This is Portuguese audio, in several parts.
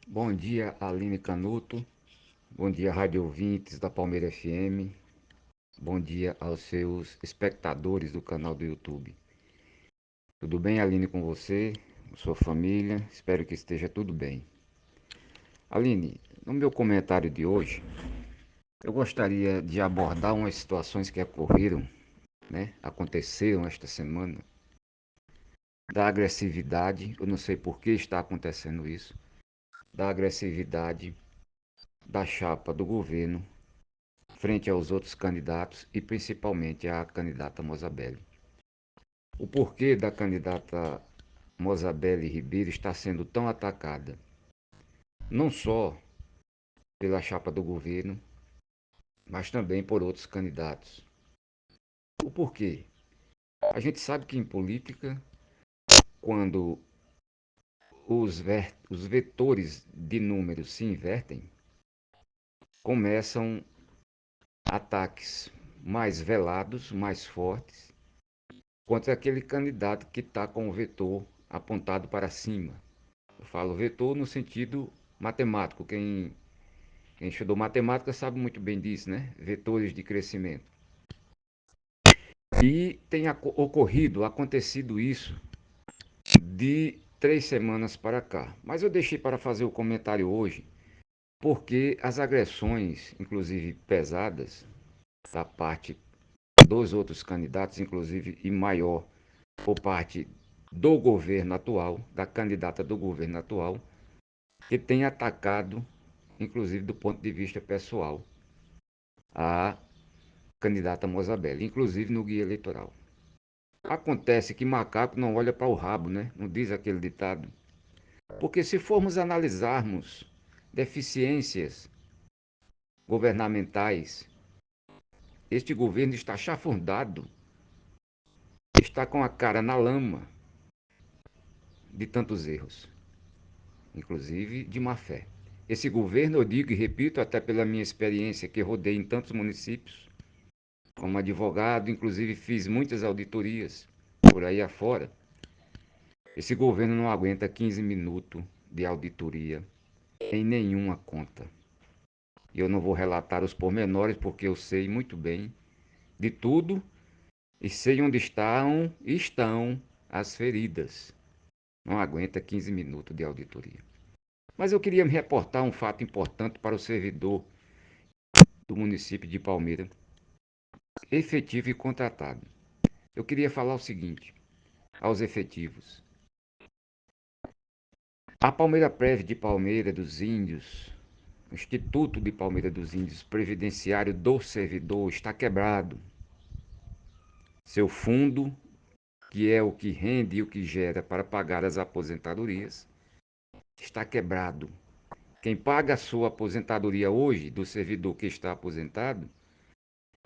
Bom dia, Aline Canuto. Bom dia, rádio ouvintes da Palmeira FM. Bom dia aos seus espectadores do canal do YouTube. Tudo bem, Aline, com você, com sua família? Espero que esteja tudo bem. Aline, no meu comentário de hoje, eu gostaria de abordar umas situações que ocorreram, aconteceram esta semana, da agressividade, eu não sei por que está acontecendo isso, da agressividade da chapa do governo frente aos outros candidatos e principalmente à candidata Mozabelli. O porquê da candidata Mozabelli Ribeiro está sendo tão atacada, não só pela chapa do governo, mas também por outros candidatos. O porquê? A gente sabe que em política, quando os vetores de números se invertem, começam ataques mais velados, mais fortes, contra aquele candidato que está com o vetor apontado para cima. Eu falo vetor no sentido matemático. Quem estudou matemática sabe muito bem disso, né? Vetores de crescimento. E tem acontecido isso de 3 semanas para cá. Mas eu deixei para fazer o comentário hoje, porque as agressões, inclusive pesadas, da parte dos outros candidatos, inclusive e maior por parte do governo atual, da candidata do governo atual, que tem atacado, inclusive do ponto de vista pessoal, a candidata Mozabelli, inclusive no guia eleitoral. Acontece que macaco não olha para o rabo, né? Não diz aquele ditado. Porque se formos analisarmos deficiências governamentais, este governo está chafurdado, está com a cara na lama de tantos erros, inclusive de má fé. Esse governo, eu digo e repito, até pela minha experiência que rodei em tantos municípios, como advogado, inclusive fiz muitas auditorias por aí afora. Esse governo não aguenta 15 minutos de auditoria em nenhuma conta. E eu não vou relatar os pormenores porque eu sei muito bem de tudo e sei onde estão as feridas. Não aguenta 15 minutos de auditoria. Mas eu queria me reportar um fato importante para o servidor do município de Palmeira, efetivo e contratado. Eu queria falar o seguinte aos efetivos. A Palmeira Prev de Palmeira dos Índios, o Instituto de Palmeira dos Índios Previdenciário do Servidor está quebrado. Seu fundo, que é o que rende e o que gera para pagar as aposentadorias, está quebrado. Quem paga a sua aposentadoria hoje, do servidor que está aposentado,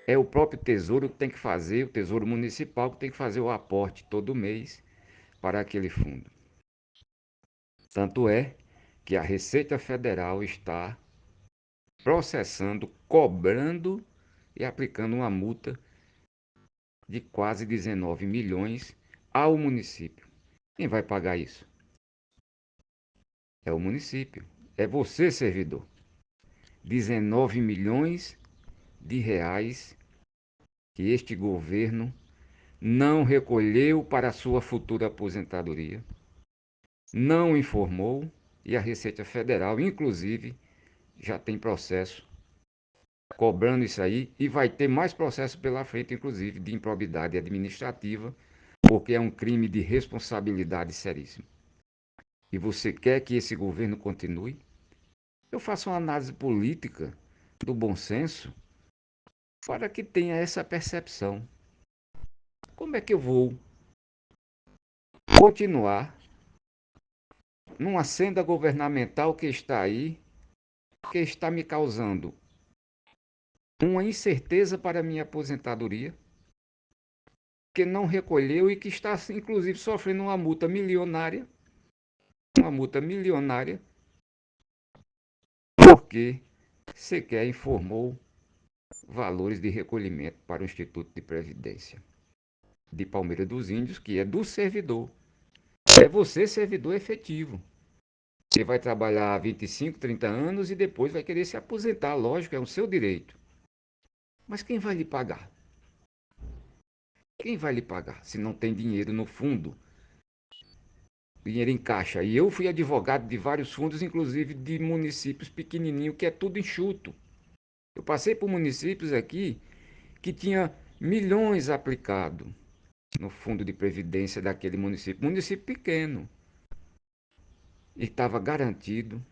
é o próprio Tesouro que tem que fazer, o Tesouro Municipal que tem que fazer o aporte todo mês para aquele fundo. Tanto é que a Receita Federal está processando, cobrando e aplicando uma multa de quase 19 milhões ao município. Quem vai pagar isso? É o município. É você, servidor. 19 milhões de reais que este governo não recolheu para a sua futura aposentadoria, não informou e a Receita Federal, inclusive, já tem processo cobrando isso aí e vai ter mais processo pela frente, inclusive, de improbidade administrativa, porque é um crime de responsabilidade seríssimo. E você quer que esse governo continue? Eu faço uma análise política do bom senso para que tenha essa percepção. Como é que eu vou continuar numa senda governamental que está aí, que está me causando uma incerteza para a minha aposentadoria, que não recolheu e que está, inclusive, sofrendo uma multa milionária, porque sequer informou valores de recolhimento para o Instituto de Previdência de Palmeira dos Índios, que é do servidor. É você, servidor efetivo. Você vai trabalhar 25, 30 anos e depois vai querer se aposentar, lógico, é o seu direito. Mas quem vai lhe pagar? Quem vai lhe pagar se não tem dinheiro no fundo? Dinheiro em caixa. E eu fui advogado de vários fundos, inclusive de municípios pequenininhos, que é tudo enxuto. Eu passei por municípios aqui que tinha milhões aplicado no fundo de previdência daquele município. Município pequeno. E estava garantido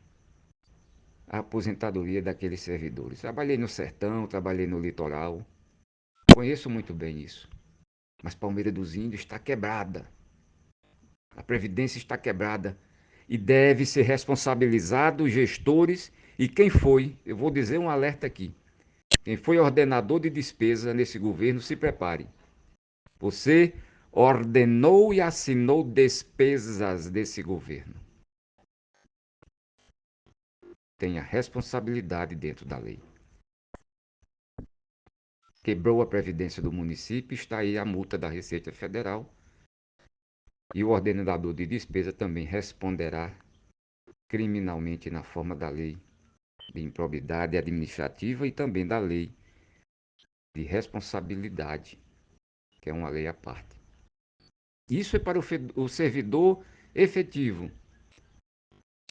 a aposentadoria daqueles servidores. Trabalhei no sertão, trabalhei no litoral. Conheço muito bem isso. Mas Palmeira dos Índios está quebrada. A Previdência está quebrada. E deve ser responsabilizado os gestores e quem foi. Eu vou dizer um alerta aqui. Quem foi ordenador de despesa nesse governo, se prepare. Você ordenou e assinou despesas desse governo. Tenha responsabilidade dentro da lei. Quebrou a previdência do município, está aí a multa da Receita Federal. E o ordenador de despesa também responderá criminalmente na forma da lei de improbidade administrativa e também da lei de responsabilidade, que é uma lei à parte. Isso é para o servidor efetivo,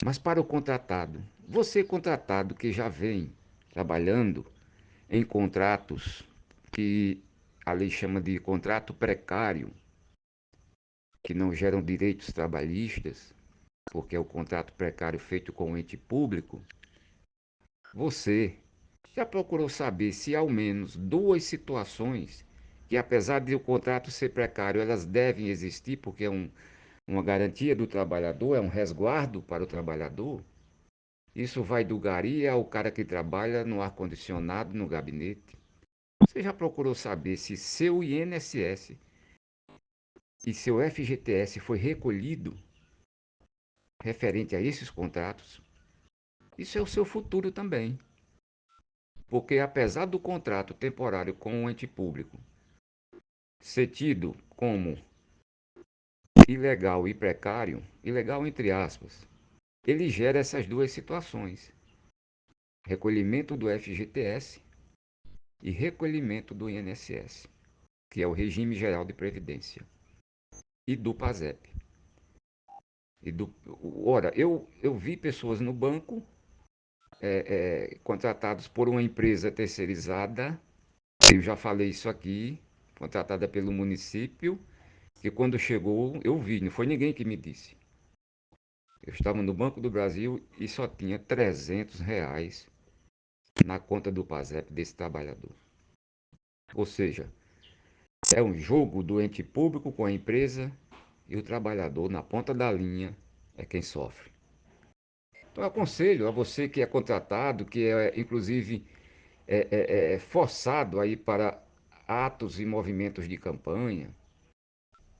mas para o contratado. Você contratado que já vem trabalhando em contratos que a lei chama de contrato precário, que não geram direitos trabalhistas, porque é o contrato precário feito com o ente público, você já procurou saber se ao menos duas situações que, apesar de o contrato ser precário, elas devem existir porque é uma garantia do trabalhador, é um resguardo para o trabalhador? Isso vai do gari ao cara que trabalha no ar-condicionado, no gabinete. Você já procurou saber se seu INSS e seu FGTS foi recolhido referente a esses contratos? Isso é o seu futuro também. Porque apesar do contrato temporário com o ente público ser tido como ilegal e precário, ilegal entre aspas, ele gera essas duas situações: recolhimento do FGTS e recolhimento do INSS, que é o Regime Geral de Previdência, e do PASEP. Ora, eu vi pessoas no banco contratados por uma empresa terceirizada, eu já falei isso aqui, contratada pelo município, que quando chegou eu vi, não foi ninguém que me disse. Eu estava no Banco do Brasil e só tinha R$ 300 na conta do PASEP desse trabalhador. Ou seja, é um jogo do ente público com a empresa e o trabalhador na ponta da linha é quem sofre. Então eu aconselho a você que é contratado, que é inclusive forçado aí para atos e movimentos de campanha,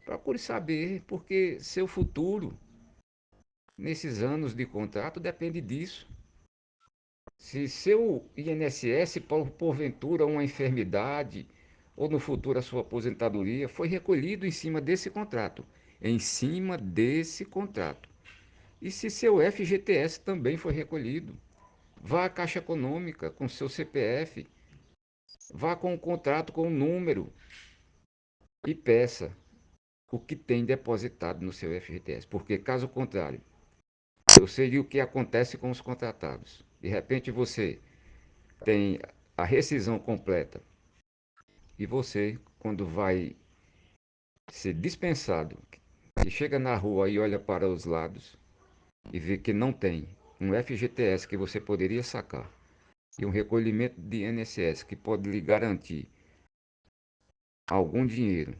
procure saber, porque seu futuro nesses anos de contrato depende disso. Se seu INSS, porventura, uma enfermidade, ou no futuro a sua aposentadoria, foi recolhido em cima desse contrato. Em cima desse contrato. E se seu FGTS também foi recolhido, vá à Caixa Econômica com seu CPF, vá com o contrato com o número e peça o que tem depositado no seu FGTS. Porque, caso contrário, eu sei o que acontece com os contratados. De repente você tem a rescisão completa e você, quando vai ser dispensado, que chega na rua e olha para os lados e vê que não tem um FGTS que você poderia sacar e um recolhimento de INSS que pode lhe garantir algum dinheiro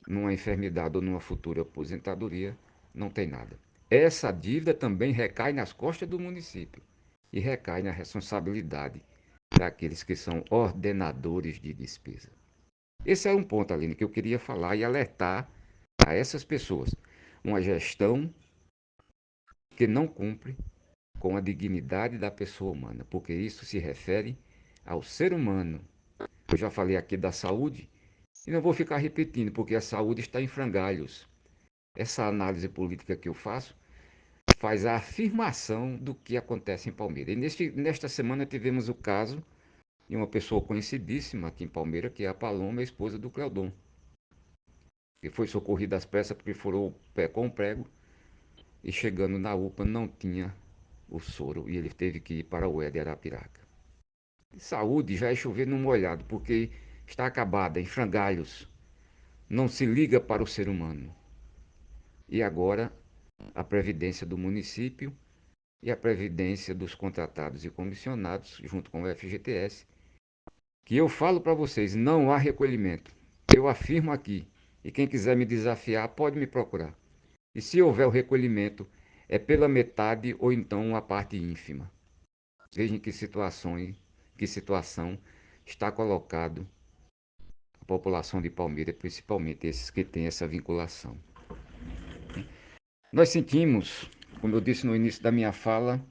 numa enfermidade ou numa futura aposentadoria, não tem nada. Essa dívida também recai nas costas do município e recai na responsabilidade daqueles que são ordenadores de despesa. Esse é um ponto, Aline, que eu queria falar e alertar a essas pessoas. Uma gestão que não cumpre com a dignidade da pessoa humana, porque isso se refere ao ser humano. Eu já falei aqui da saúde e não vou ficar repetindo, porque a saúde está em frangalhos. Essa análise política que eu faço faz a afirmação do que acontece em Palmeiras. E nesta semana tivemos o caso de uma pessoa conhecidíssima aqui em Palmeiras, que é a Paloma, a esposa do Cleudon, que foi socorrida às pressas porque furou o pé com um prego e chegando na UPA não tinha o soro e ele teve que ir para o ED Arapiraca. Saúde já é chover no molhado, porque está acabada em frangalhos, não se liga para o ser humano. E agora a previdência do município e a previdência dos contratados e comissionados, junto com o FGTS, que eu falo para vocês, não há recolhimento. Eu afirmo aqui, e quem quiser me desafiar pode me procurar. E se houver o recolhimento, é pela metade ou então uma parte ínfima. Vejam que situação está colocado a população de Palmeiras, principalmente esses que têm essa vinculação. Nós sentimos, como eu disse no início da minha fala,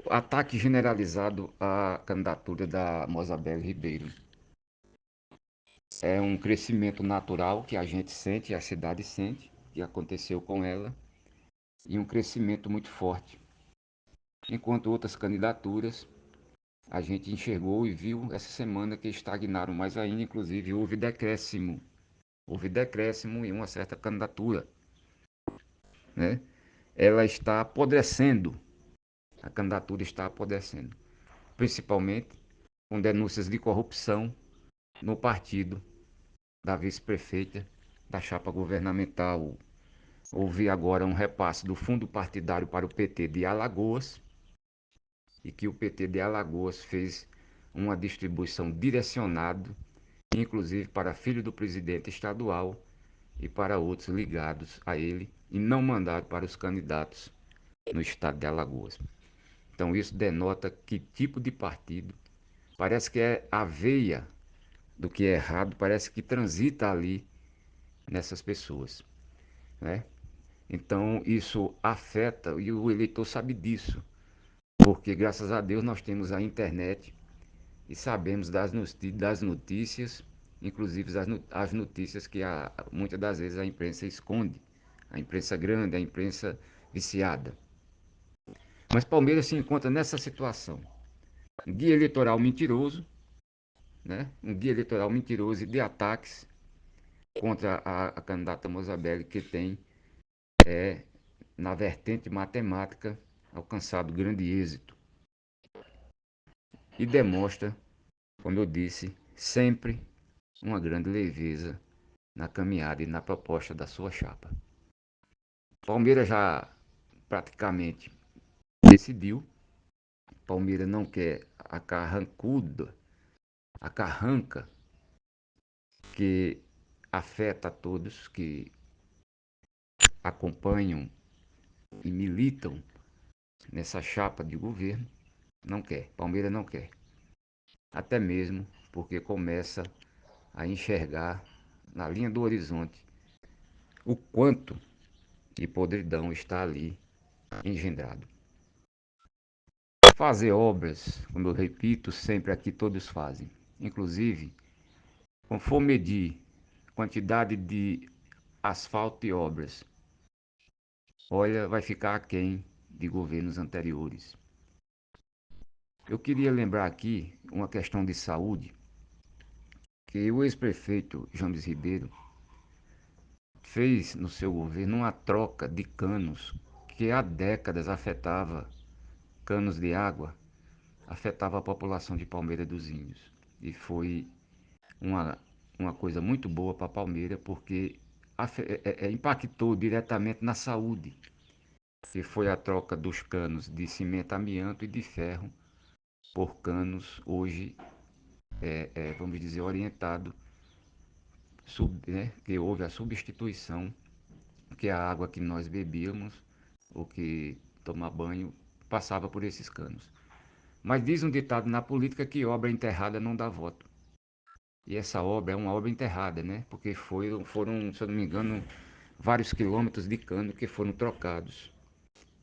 ataque generalizado à candidatura da Mozabel Ribeiro. É um crescimento natural que a gente sente, a cidade sente, que aconteceu com ela, e um crescimento muito forte. Enquanto outras candidaturas, a gente enxergou e viu essa semana que estagnaram mais ainda, inclusive houve decréscimo. Houve decréscimo em uma certa candidatura, né? Ela está apodrecendo, a candidatura está apodrecendo, principalmente com denúncias de corrupção no partido da vice-prefeita da chapa governamental. Houve agora um repasse do fundo partidário para o PT de Alagoas e que o PT de Alagoas fez uma distribuição direcionada, inclusive para filho do presidente estadual e para outros ligados a ele, e não mandado para os candidatos no estado de Alagoas. Então isso denota que tipo de partido, parece que é a veia do que é errado, parece que transita ali nessas pessoas, né? Então isso afeta, e o eleitor sabe disso, porque graças a Deus nós temos a internet e sabemos das notícias, inclusive as notícias que muitas das vezes a imprensa esconde, a imprensa grande, a imprensa viciada. Mas Palmeiras se encontra nessa situação, um dia eleitoral mentiroso, né? Um dia eleitoral mentiroso e de ataques contra a candidata Mozabelli, que tem, na vertente matemática, alcançado grande êxito. E demonstra, como eu disse, sempre uma grande leveza na caminhada e na proposta da sua chapa. Palmeiras já praticamente decidiu. Palmeiras não quer a carrancuda, a carranca que afeta a todos que acompanham e militam nessa chapa de governo. Não quer, Palmeiras não quer. Até mesmo porque começa a enxergar na linha do horizonte o quanto de podridão está ali engendrado. Fazer obras, como eu repito, sempre aqui todos fazem. Inclusive, conforme medir quantidade de asfalto e obras, olha, vai ficar aquém de governos anteriores. Eu queria lembrar aqui uma questão de saúde, que o ex-prefeito James Ribeiro fez no seu governo uma troca de canos que há décadas afetava canos de água, afetava a população de Palmeira dos Índios. E foi uma, uma coisa muito boa para Palmeira, porque impactou diretamente na saúde, que foi a troca dos canos de cimento amianto e de ferro por canos hoje, vamos dizer, orientado, né, que houve a substituição, que a água que nós bebíamos, ou que tomar banho, passava por esses canos. Mas diz um ditado na política que obra enterrada não dá voto. E essa obra é uma obra enterrada, né? Porque foram, se eu não me engano, vários quilômetros de cano que foram trocados.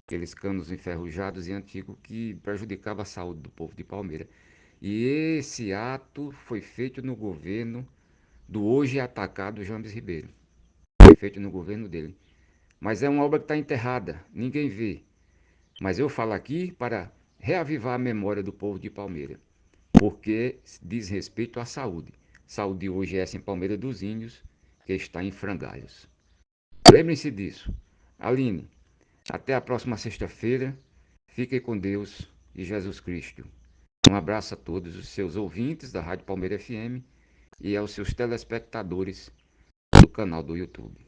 Aqueles canos enferrujados e antigos que prejudicavam a saúde do povo de Palmeira. E esse ato foi feito no governo do hoje atacado James Ribeiro. Foi feito no governo dele. mas é uma obra que está enterrada, ninguém vê. Mas eu falo aqui para reavivar a memória do povo de Palmeira, porque diz respeito à saúde. Saúde hoje é essa em Palmeira dos Índios, que está em frangalhos. Lembrem-se disso. Aline, até a próxima sexta-feira. Fiquem com Deus e Jesus Cristo. Um abraço a todos os seus ouvintes da Rádio Palmeira FM e aos seus telespectadores do canal do YouTube.